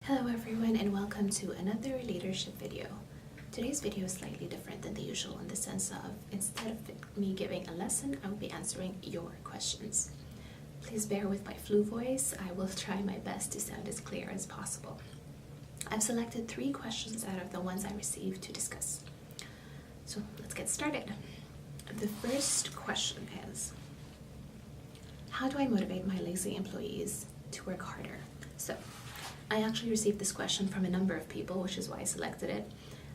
Hello everyone and welcome to another leadership video. Today's video is slightly different than the usual in the sense of instead of me giving a lesson, I will be answering your questions. Please bear with my flu voice. I will try my best to sound as clear as possible. I've selected 3 questions out of the ones I received to discuss. So let's get started. The first question is, how do I motivate my lazy employees to work harder? So I actually received this question from a number of people, which is why I selected it.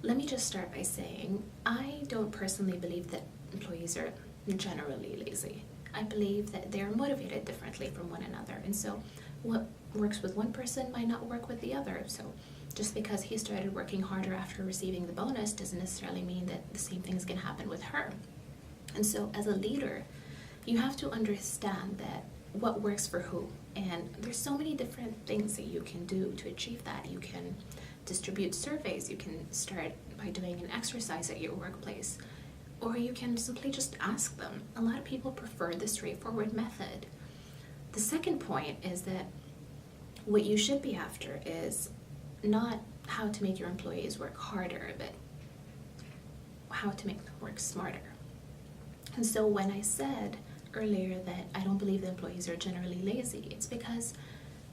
Let me just start by saying I don't personally believe that employees are generally lazy. I believe that they're motivated differently from one another, and so what works with one person might not work with the other. So just because he started working harder after receiving the bonus doesn't necessarily mean that the same thing's going to happen with her. And so as a leader, you have to understand that what works for who. And there's so many different things that you can do to achieve that. You can distribute surveys, you can start by doing an exercise at your workplace, or you can simply just ask them. A lot of people prefer the straightforward method. The second point is that what you should be after is not how to make your employees work harder, but how to make them work smarter. And so when I said earlier that I don't believe the employees are generally lazy, it's because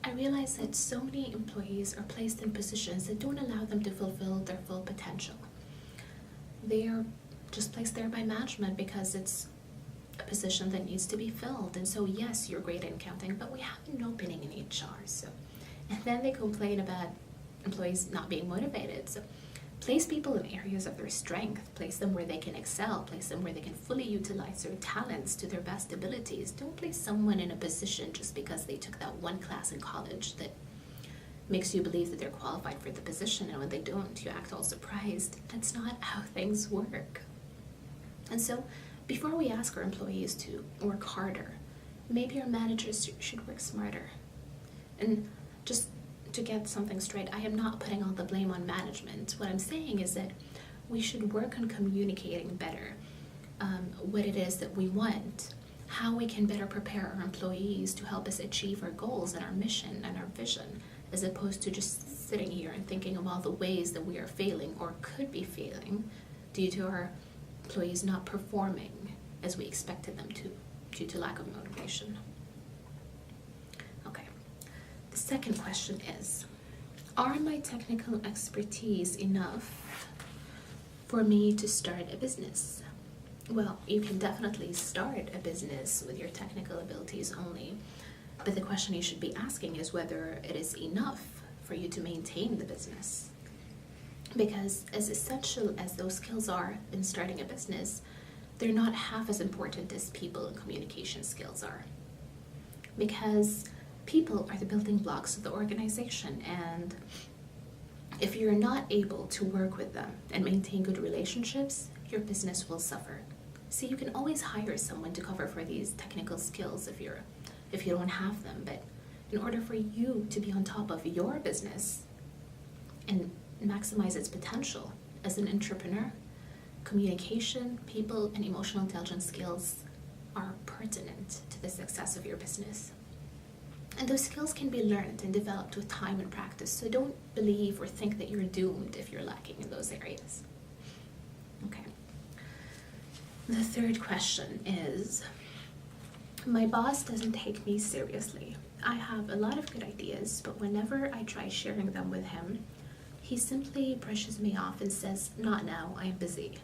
I realize that so many employees are placed in positions that don't allow them to fulfill their full potential. They are just placed there by management because it's a position that needs to be filled. And so yes, you're great at accounting, but we have an opening in HR. And then they complain about employees not being motivated. So place people in areas of their strength, place them where they can excel, place them where they can fully utilize their talents to their best abilities. Don't place someone in a position just because they took that one class in college that makes you believe that they're qualified for the position, and when they don't, you act all surprised. That's not how things work. And so before we ask our employees to work harder, maybe our managers should work smarter. And just to get something straight, I am not putting all the blame on management. What I'm saying is that we should work on communicating better what it is that we want, how we can better prepare our employees to help us achieve our goals and our mission and our vision, as opposed to just sitting here and thinking of all the ways that we are failing or could be failing due to our employees not performing as we expected them to, due to lack of motivation. The second question is, are my technical expertise enough for me to start a business? Well, you can definitely start a business with your technical abilities only, but the question you should be asking is whether it is enough for you to maintain the business. Because as essential as those skills are in starting a business, they're not half as important as people and communication skills are. Because people are the building blocks of the organization, and if you're not able to work with them and maintain good relationships, your business will suffer. So you can always hire someone to cover for these technical skills if you don't have them, but in order for you to be on top of your business and maximize its potential as an entrepreneur, communication, people, and emotional intelligence skills are pertinent to the success of your business. And those skills can be learned and developed with time and practice, so don't believe or think that you're doomed if you're lacking in those areas. Okay. The third question is, my boss doesn't take me seriously. I have a lot of good ideas, but whenever I try sharing them with him, he simply brushes me off and says, "Not now, I am busy."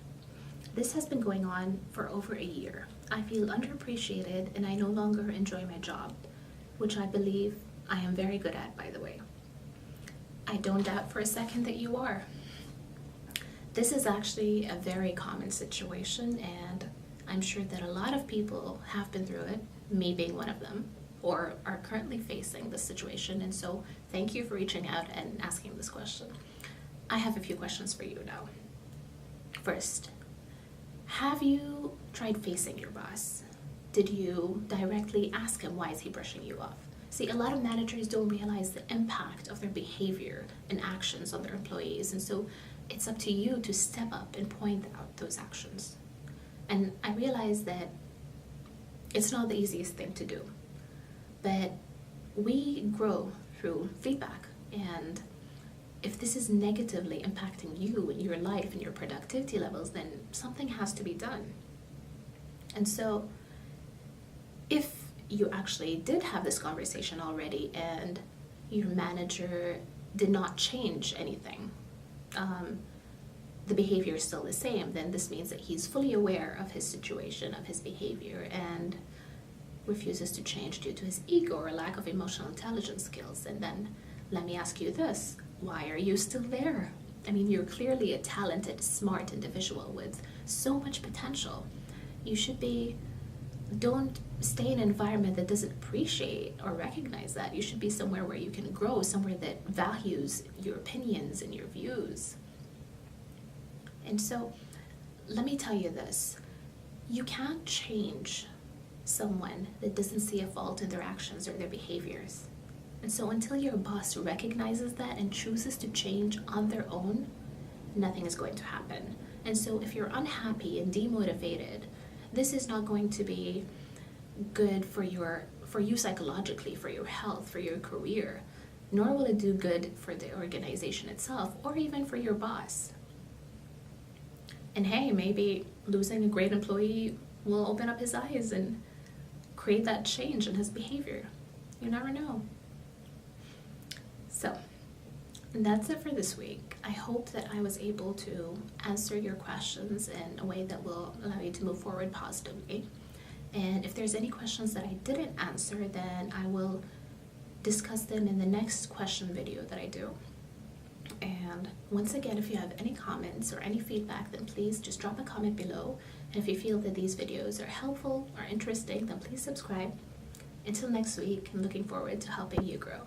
This has been going on for over a year. I feel underappreciated and I no longer enjoy my job, which I believe I am very good at, by the way. I don't doubt for a second that you are. This is actually a very common situation, and I'm sure that a lot of people have been through it, me being one of them, or are currently facing this situation, and so thank you for reaching out and asking this question. I have a few questions for you now. First, have you tried facing your boss? Did you directly ask him why is he brushing you off? See, a lot of managers don't realize the impact of their behavior and actions on their employees, and so it's up to you to step up and point out those actions. And I realize that it's not the easiest thing to do, but we grow through feedback, and if this is negatively impacting you and your life and your productivity levels, then something has to be done. And so if you actually did have this conversation already and your manager did not change anything, the behavior is still the same, then this means that he's fully aware of his situation, of his behavior, and refuses to change due to his ego or lack of emotional intelligence skills. And then let me ask you this, why are you still there? I mean, you're clearly a talented, smart individual with so much potential. You should be, don't stay in an environment that doesn't appreciate or recognize that. You should be somewhere where you can grow, somewhere that values your opinions and your views. And so, let me tell you this, you can't change someone that doesn't see a fault in their actions or their behaviors. And so until your boss recognizes that and chooses to change on their own, nothing is going to happen. And so if you're unhappy and demotivated, this is not going to be good for you psychologically, for your health, for your career, nor will it do good for the organization itself or even for your boss. And hey, maybe losing a great employee will open up his eyes and create that change in his behavior. You never know. So, that's it for this week. I hope that I was able to answer your questions in a way that will allow you to move forward positively. And if there's any questions that I didn't answer, then I will discuss them in the next question video that I do. And once again, if you have any comments or any feedback, then please just drop a comment below. And if you feel that these videos are helpful or interesting, then please subscribe. Until next week, I'm looking forward to helping you grow.